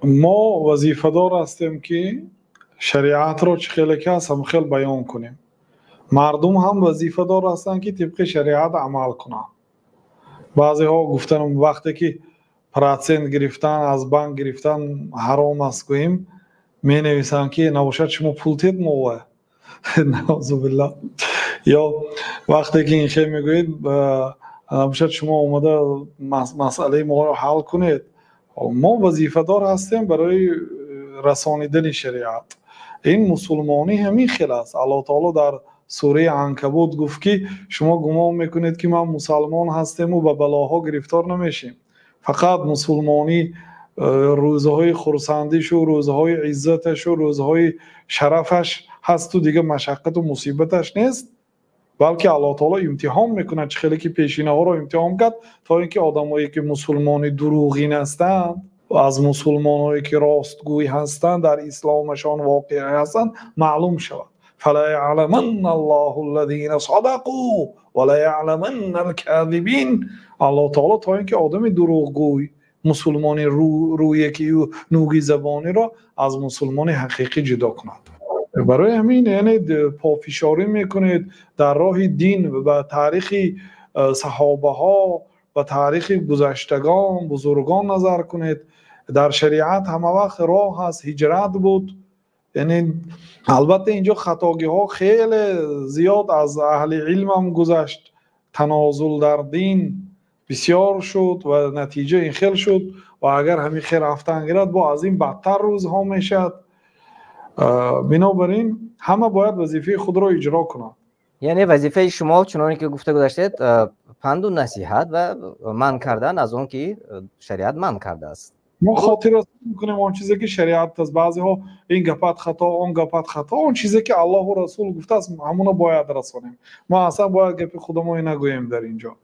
ما وظیفه‌دار هستیم که شریعت را چه خیلی که هست هم خیلی بیان کنیم. مردم هم وظیفه‌دار هستند که طبق شریعت عمل کنند. بعضی ها گفتن وقتی که پرسنت گرفتن از بانک گرفتن حرام است گوییم می نویسند که نباشد شما پول تید موه نعوذ بالله. یا وقتی که این خیلی میگوید نباشد شما اومده مسئله ما رو حل کنید. ما وظیفه دار هستیم برای رسانیدن شریعت. این مسلمانی همین خیلی است. الله تعالی در سوره عنکبوت گفت که شما گمان میکنید که ما مسلمان هستیم و به بلاها گرفتار نمیشیم. فقط مسلمانی روزهای خرسندیش و روزهای عزتش و روزهای شرفش هست و دیگه مشقت و مصیبتش نیست، بلکه الله تعالی امتحان میکنه. چه خیلی که پیشینه ها رو امتحان کرد تا اینکه آدمایی که مسلمانی دروغین هستند و از مسلمانایی که راستگوی هستند در اسلامشان واقع هستند معلوم شود. فلا يعلمن الله الذين صدقوا ولا يعلمن الكاذبين. الله تعالی تا اینکه آدم دروغگوی مسلمانی روی که نوگی زبانی را از مسلمان حقیقی جدا کند. برای همین یعنی پافشاری میکنید در راه دین و تاریخ صحابه ها و تاریخ گذشتگان بزرگان نظر کنید. در شریعت همه وقت راه هست، هجرت بود. یعنی البته اینجا خطاگی ها خیلی زیاد از اهل علم هم گذشت، تنازل در دین بسیار شد و نتیجه این خیل شد و اگر همین خیر رفتن گیرد با از این بدتر روزها میشد. بنابراین همه باید وظیفه خود را اجرا کنند. یعنی وظیفه شما چنانکه که گفته گذاشتید پند و نصیحت و منع کردن از اون که شریعت منع کرده است. ما خاطر میکنیم اون چیزی که شریعت از بعضی ها این گپت خطا اون گپت خطا، اون چیزی که الله و رسول گفته است همون باید رسانیم. ما اصلا باید گپ خودمون نگوییم در اینجا.